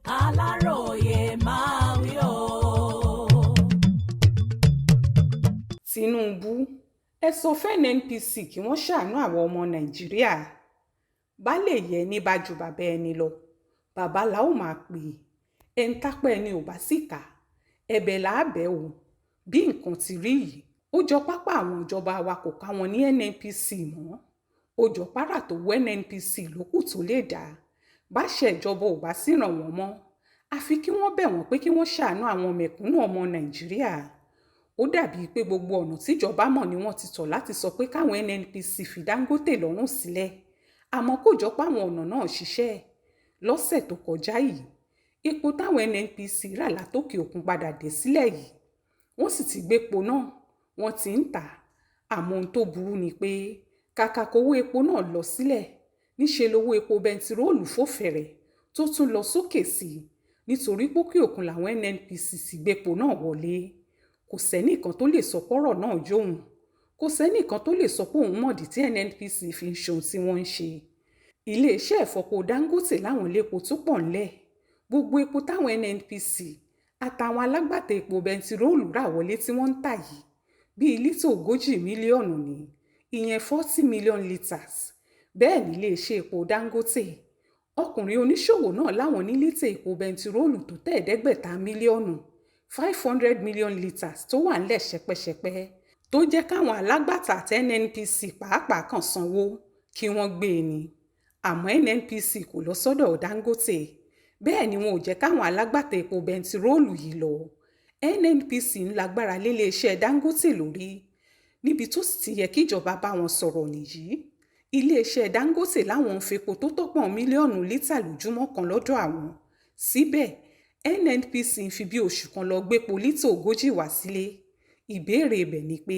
Alaroye máa wí o. Tinubu ẹ sọ fún Nnpc kí wọ́n ṣàánú àwọn ọmọ Nàìjíríà. Baálé yẹ ní bá ju bàbá ẹni lọ, bàbá la ó máa pè é. Ẹni tápẹ́ ẹni ò bá sì kà, ẹ̀bẹ̀ là á bẹ̀ o. Bí nǹkan ti rí yìí, ó jọ pápá àwọn ìjọba wa kò ká wọn ní Nnpc mọ́. Ó jọ párà tó wọ Nnpc lókù tó lè dá. Báṣẹ ìjọba ò bá sì ràn wọ́n mọ́, àfi kí wọ́n bẹ̀ wọ́n pé kí wọ́n ṣàánú àwọn mẹ̀kúnnù ọmọ Nàìjíríà. Ó dàbí pé gbogbo ọ̀nà tíjọba mọ̀ ni wọ́n ti tọ̀ láti sọ pé káwọn Nnpc fi Dangote lọ́rùn sílẹ̀. Àmọ́ kò jọ páwọn ọ̀nà náà ṣiṣẹ́. Lọ́sẹ̀ tó kọjá yìí, epo táwọn Nnpc rà látòkè òkun padà dé sílẹ̀ yìí. Wọ́n sì ti gbépo náà, wọ́n ti ń tà. Àmọ́ ohun tó burú ni pé kàkà kówó epo náà lọ sílẹ̀, níṣe lówó epo bẹntiróòlù fò fẹ̀rẹ̀ tó tún lọ sókè sí i nítorí pókè òkun làwọn Nnpc sì gbépo náà wọlé. Kò sẹ́nìkan tó lè sọ pọ́rọ̀ náà jóun. Kò sẹ́nìkan tó lè sọ pé òun mọ̀dí tí Nnpc fi ń ṣohun tí wọ́n ń ṣe. Iléeṣẹ́ ìfọpo Dangote láwọn lépo tó pọ̀ ńlẹ̀. Gbogbo epo táwọn Nnpc àtàwọn alágbàtà epo bẹntiróòlù rà wọlé tí wọ́n ń tà yìí bíi lítà 40 mílíọ̀nù ní, ìyẹn 40 million litres. Bẹ́ẹ̀ ní iléeṣẹ́ epo Dangote. Ọkùnrin oníṣòwò náà láwọn ní lítà epo bẹntiróòlù tó 500 mílíọ̀nù 500 million litres tó wà ńlẹ̀ ṣẹpẹ́ṣẹpẹ́, tó jẹ́ káwọn alágbàtà àti Nnpc pàápàá kan sanwó kí wọ́n gbé e ni. Àmọ́ Nnpc kò lọ sọ́dọ̀ Dangote. Bẹ́ẹ̀ ni wọn ò jẹ́ káwọn alágbàtà epo bẹntiróòlù yìí lọ. Nnpc ń lágbára léléeṣẹ́ Dangote lórí. Níbi tó sì ti yẹ kíjọba bá wọn sọ̀rọ̀ nìyí. Iléeṣẹ́ Dangote láwọn ń fepo tó tọ́pọ̀ mílíọ̀nù lítà lójúmọ́ kan lọ́dọ̀ àwọn. Síbẹ̀ Nnpc ń fi bí oṣù kan lọ gbépo lítà 40 wá sílé. Ìbéèrè ibẹ̀ ni pé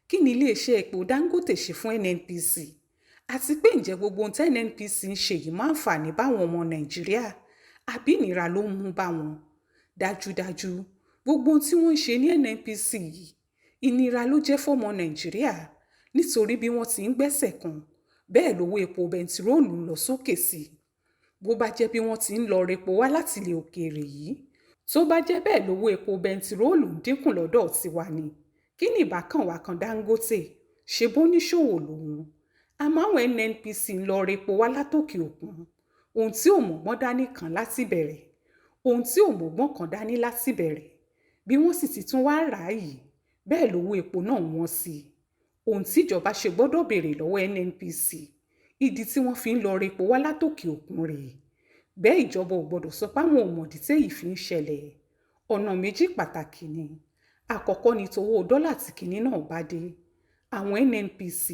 kí ni iléeṣẹ́ epo Dangote ṣe fún Nnpc? Àti pé ǹjẹ́ gbogbo ohun tí Nnpc ń ṣe yìí máa ń fà ní báwọn ọmọ Nàìjíríà àbí ìnira ló ń mú bá wọn? Dájúdájú gbogbo ohun tí wọ́n ń ṣe ní Nnpc yìí ìnira ló jẹ́ fọ́mọ Nàìjíríà nítorí bí wọ́n ti ń gbẹ́sẹ̀ kan bẹ́ẹ̀ lówó epo bẹntiróòlù ń lọ sókè sí i. Bó bá jẹ́ bí wọ́n ti ń lọ repo wá láti ilẹ̀ òkèèrè yìí, tó bá jẹ́ bẹ́ẹ̀ lówó epo bẹntiróòlù ń dínkù lọ́dọ̀ tiwa ni, kí ni ìbákan wá kan Dangote? Ṣe bó níṣòwò lòun? Àmọ́ àwọn Nnpc ń lọ repo wá látòkè òkun. Ohun tí ò mọ̀gbọ́n dání kan láti bẹ̀rẹ̀. Ohun tí ò mọ̀gbọ́n kan dání láti bẹ̀rẹ̀. Bí wọ́n sì ti tún wá rà á yìí, bẹ́ẹ̀ lówó epo náà wọ́n sí i. Ohun tí ìjọba ṣe gbọ́dọ̀ béèrè lọ́wọ́ Nnpc, ìdí tí wọ́n fi ń lọ repo wá látòkè òkun rèé. Bẹ́ẹ̀ ìjọba ò gbọ́dọ̀ sọ pé àwọn ò mọ̀dí tí èyí fi ń ṣẹlẹ̀. Ọ̀nà méjì pàtàkì ni. Àkọ́kọ́ ni tówó dọ́là tí kinní náà bá dé. Àwọn Nnpc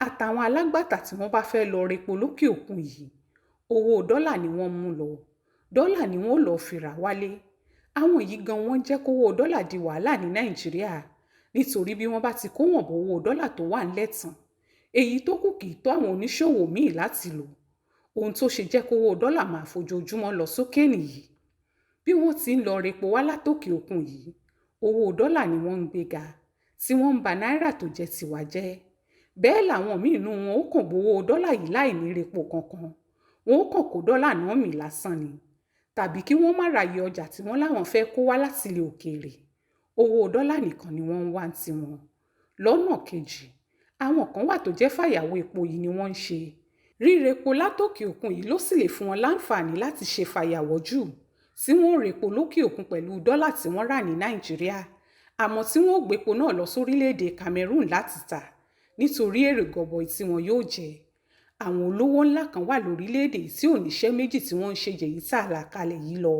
àtàwọn alágbàtà tí wọ́n bá fẹ́ lọ repo lókè òkun yìí, owó dọ́là ni wọ́n mú lọ. Dọ́là ni wọ́n lọ fi rà wálé. Àwọn yìí gan wọ́n jẹ́ kówó dọ́là di wàhálà ní Nàìjíríà nítorí bí wọ́n bá ti kó wọ̀n bọ̀ owó dọ́là tó wà ńlẹ̀ tán, èyí tó kù kì í tó àwọn oníṣòwò míì láti lò. Ohun tó ṣe jẹ́ kówó dọ́là máa fojoojúmọ́ lọ sókè nìyí. Bí wọ́n ti ń lọ repo wá látòkè òkun yìí, owó dọ́là ni wọ́n ń gbéga, tí wọ́n ń ba náírà tó jẹ́ tiwa jẹ́. Bẹ́ẹ̀ làwọn míì nínú wọn ó kàn gbowó dọ́là yìí láì ní repo kankan. Wọn ó kàn kó dọ́là náà mì lásán ni. Tàbí kí wọ́n má ráyè ọjà tí wọ́n láwọn fẹ́ kó wá láti ilẹ̀ òkèèrè. Owó dọ́là nìkan ni wọ́n ń wá tiwọn. Lọ́nà kejì, àwọn kan wà tó jẹ́ fàyàwọ́ epo yìí ni wọ́n ń ṣe. Rírepo látòkè òkun yìí ló sì lè fún wọn láǹfààní láti ṣe fàyàwọ́ jù tí wọ́n repo lókè òkun pẹ̀lú dọ́là tí wọ́n rà ní Nàìjíríà. Àmọ́ tí wọ́n gbépo náà lọ sórílẹ̀-èdè Cameroon láti tà nítorí èrè gọbọi tí wọn yóò jẹ. Àwọn olówó ńlá kan wà lórílẹ̀-èdè tí ò níṣẹ́ méjì tí wọ́n ń ṣe jèyí tá a là kalẹ̀ yìí lọ.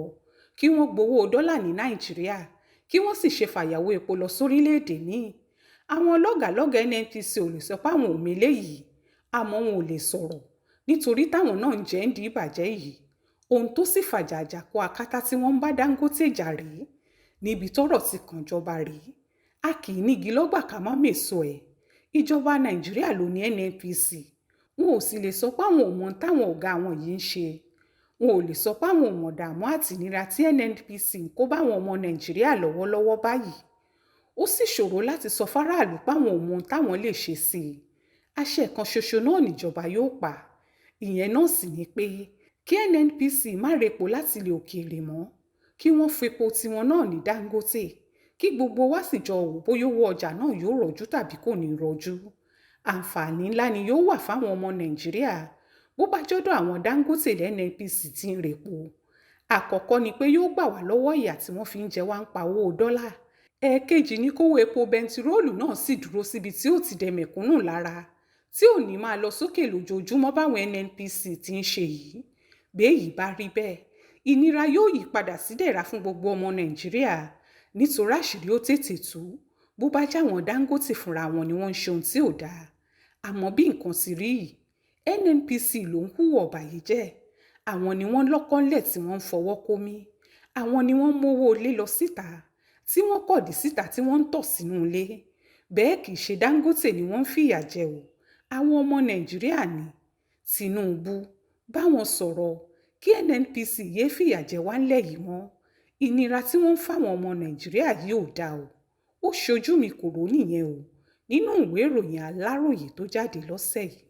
Kí wọ́n gbowó dọ́là ní Nàìjíríà, kí wọ́n sì ṣe fàyàwọ́ epo lọ sórílẹ̀-èdè míì. Àwọn lọ́gàlọ́gà Nnpc ò lè sọ pé àwọn ò mélé yìí, àmọ́ wọn ò lè sọ̀rọ̀ nítorí táwọn náà ń jẹ́ ń di ìbàjẹ́ yìí. Ohun tó sì fàjà àjàkú akátá tí wọ́n ń bá Dangote jà rèé. Níbi tọ́rọ̀ ti kàn jọba rèé. A kì í nígi lọ́gbà ká má mèso ẹ̀. Ìjọba Nàìjíríà ló ní Nnpc. Wọn ò sì lè sọ pé àwọn ò mọ táwọn ọ̀gá wọn yìí ń ṣe. Wọn ò lè sọ pé àwọn ò mọ̀ dààmú àtìnira tí Nnpc ń kó báwọn ọmọ Nàìjíríà lọ́wọ́lọ́wọ́ báyìí. Ó sì ṣòro láti sọ fáráàlú páwọn ò mọ táwọn lè ṣe sí i. Àṣẹ kan ṣoṣo náà níjọba yóò pa. Ìyẹn náà sì ni pé kí nnpc má repo láti ilẹ̀ òkèèrè mọ́, kí wọ́n fepo tiwọn náà ní Dangote, kí gbogbo wa sì jọ wò bóyá owó ọjà náà yóò rọ̀jú tàbí kò ní rọ̀jú. Àǹfààní ńlá ni yóò wà fáwọn ọmọ Nàìjíríà bó bá jọ́dọ̀ àwọn Dangote nnpc tí ń repo. Àkọ́kọ́ ni pé yóò gbà wá lọ́wọ́ ìyà tí wọ́n fi ń jẹ wá ń pa owó dọ́là. Ẹ̀ẹ̀kejì ni kówó epo bẹntiróòlù náà sì dúró síbi tí ó ti dẹ mẹ̀kúnnù lára, tí ò ní máa lọ sókè lójoojúmọ́ báwọn nnpc ti ń ṣe yìí. Béèyí bá rí bẹ́ẹ̀, ìnira yóò yí padà sí dẹ̀ra fún gbogbo ọmọ Nàìjíríà, nítorí àṣírí ó tètè tú bó bá jáwọn Dangote fúnra wọn ni wọ́n ń ṣe ohun tí ò dáa. Àmọ́ bí nǹkan ti rí yìí, nnpc ló ń hùwà ọ̀bàyéjẹ́. Àwọn ni wọ́n lọ́kọ́nlẹ̀ tí wọ́n ń fọwọ́ kómi. Àwọn ni wọ́n mówó ilé lọ síta, tí wọ́n kọ̀dí síta tí wọ́n ń tọ̀ sínú ilé. Bẹ́ẹ̀ kì í ṣe Dangote ni wọ́n ń fìyà jẹ o, àwọn ọmọ Nàìjíríà ni. Tinubu bá wọn sọ̀rọ̀ kí nnpc yéé fìyà jẹ wá ńlẹ̀ yìí mọ́. Ìnira tí wọ́n ń fáwọn ọmọ Nàìjíríà yìí ò dáa o. Ó ṣojú mi kò rò nìyẹn o, nínú ìwé ìròyìn Alaroye tó jáde lọ́sẹ̀ yìí.